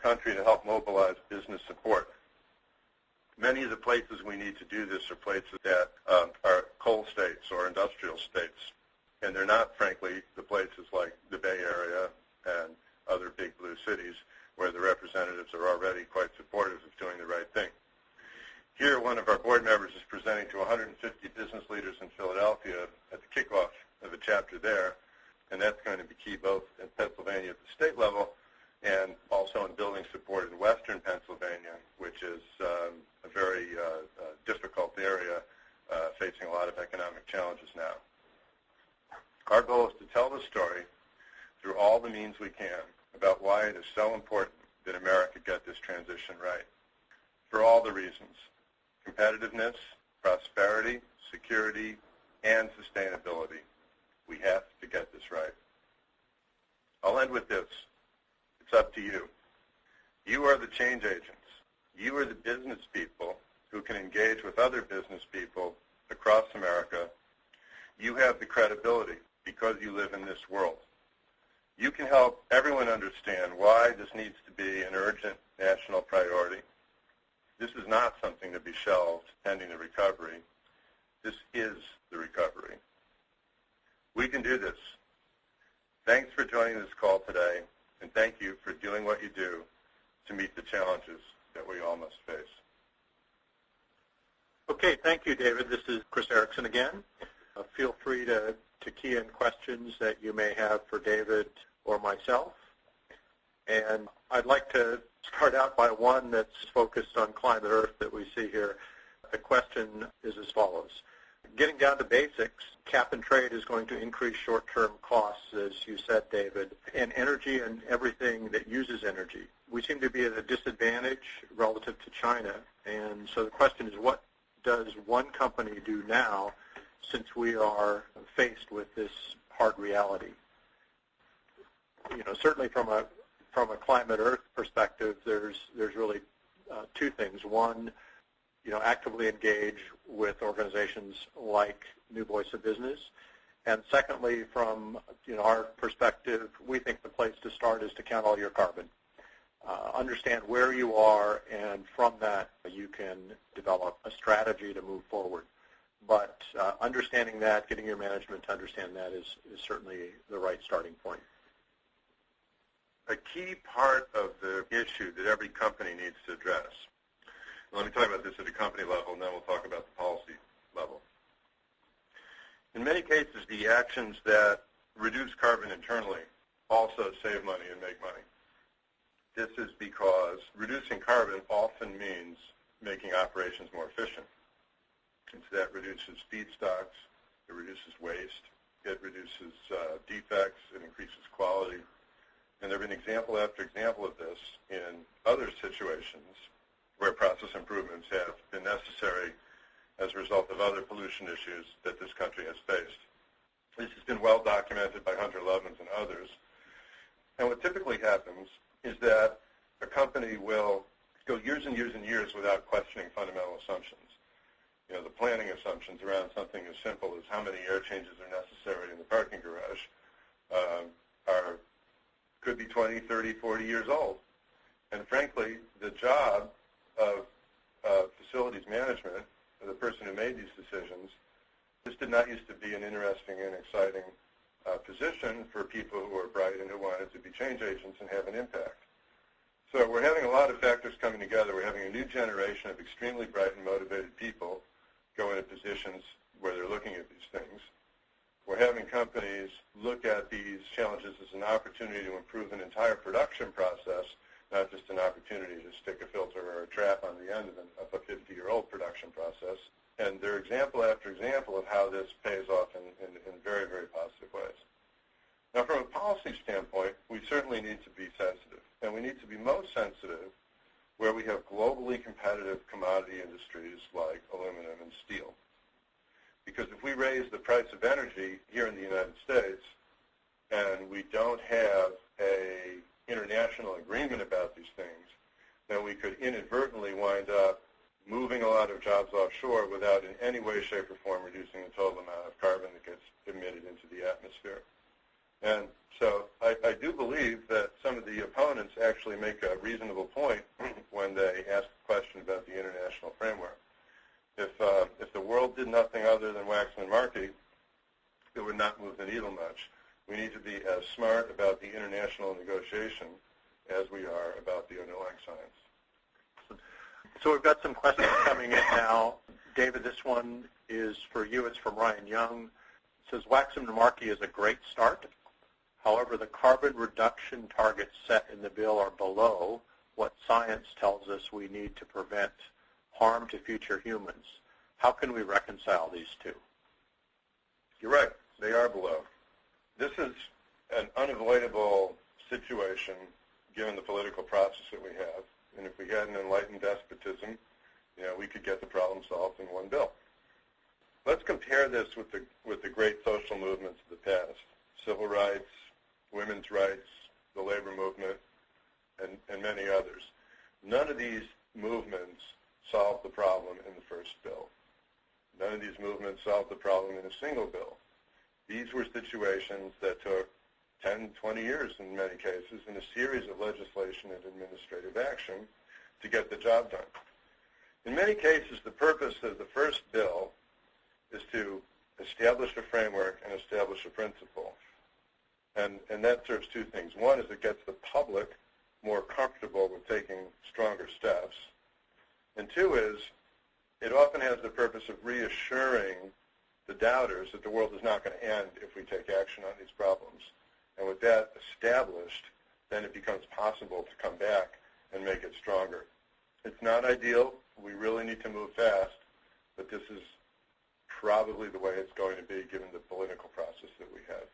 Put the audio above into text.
country to help mobilize business support. Many of the places we need to do this are places that are coal states or industrial states, and they're not, frankly, the places like the Bay Area and other big blue cities where the representatives are already quite supportive of doing the right thing. Here, one of our board members is presenting to 150 business leaders in Philadelphia at the kickoff of a chapter there, and that's going to be key both in Pennsylvania at the state level and also in building support in western Pennsylvania, which is a very difficult area facing a lot of economic challenges now. Our goal is to tell the story through all the means we can about why it is so important that America get this transition right. For all the reasons: competitiveness, prosperity, security, and sustainability. We have to get this right. I'll end with this. It's up to you. You are the change agents. You are the business people who can engage with other business people across America. You have the credibility because you live in this world. You can help everyone understand why this needs to be an urgent national priority. This is not something to be shelved pending the recovery. This is the recovery. We can do this. Thanks for joining this call today, and thank you for doing what you do to meet the challenges that we all must face. Okay, thank you, David. This is Chris Erickson again. Feel free to key in questions that you may have for David or myself. And I'd like to start out by one that's focused on climate Earth that we see here. The question is as follows. Getting down to basics, cap and trade is going to increase short-term costs, as you said, David, and energy and everything that uses energy. We seem to be at a disadvantage relative to China, and so the question is, what does one company do now since we are faced with this hard reality? You know, certainly from a climate Earth perspective, there's really two things. One, you know, actively engage with organizations like New Voice of Business. And secondly, from our perspective, we think the place to start is to count all your carbon. Understand where you are, and from that you can develop a strategy to move forward. But understanding that, getting your management to understand that is certainly the right starting point. A key part of the issue that every company needs to address. Let me talk about this at a company level, and then we'll talk about the policy level. In many cases, the actions that reduce carbon internally also save money and make money. This is because reducing carbon often means making operations more efficient. And so that reduces feedstocks, it reduces waste, it reduces defects, it increases quality. And there have been example after example of this in other situations where process improvements have been necessary as a result of other pollution issues that this country has faced. This has been well documented by Hunter Lovins and others. And what typically happens is that a company will go years and years and years without questioning fundamental assumptions. You know, the planning assumptions around something as simple as how many air changes are necessary in the parking garage could be 20, 30, 40 years old. And frankly, the job of facilities management, the person who made these decisions, this did not used to be an interesting and exciting position for people who are bright and who wanted to be change agents and have an impact. So we're having a lot of factors coming together. We're having a new generation of extremely bright and motivated people go into positions where they're looking at these things. We're having companies look at these challenges as an opportunity to improve an entire production process, not just an opportunity to stick a filter or a trap on the end of a 50-year-old production process. And there are example after example of how this pays off in very, very positive ways. Now, from a policy standpoint, we certainly need to be sensitive. And we need to be most sensitive where we have globally competitive commodity industries like aluminum and steel. Because if we raise the price of energy here in the United States and we don't have an international agreement about these things, then we could inadvertently wind up moving a lot of jobs offshore without in any way, shape, or form reducing the total amount of carbon that gets emitted into the atmosphere. And so I do believe that some of the opponents actually make a reasonable point when they ask the question about the international framework. If the world did nothing other than Waxman and Markey, it would not move the needle much. We need to be as smart about the international negotiation as we are about the underlying science. So we've got some questions coming in now. David, this one is for you. It's from Ryan Young. It says, Waxman and Markey is a great start. However, the carbon reduction targets set in the bill are below what science tells us we need to prevent harm to future humans. How can we reconcile these two? You're right. They are below. This is an unavoidable situation given the political process that we have. And if we had an enlightened despotism, we could get the problem solved in one bill. Let's compare this with the great social movements of the past: civil rights, women's rights, the labor movement, and many others. None of these movements solved the problem in the first bill. None of these movements solved the problem in a single bill. These were situations that took 10, 20 years in many cases, in a series of legislation and administrative action to get the job done. In many cases, the purpose of the first bill is to establish a framework and establish a principle. And that serves two things. One is it gets the public more comfortable with taking stronger steps. And two is it often has the purpose of reassuring the doubters that the world is not going to end if we take action on these problems. And with that established, then it becomes possible to come back and make it stronger. It's not ideal. We really need to move fast, but this is probably the way it's going to be given the political process that we have.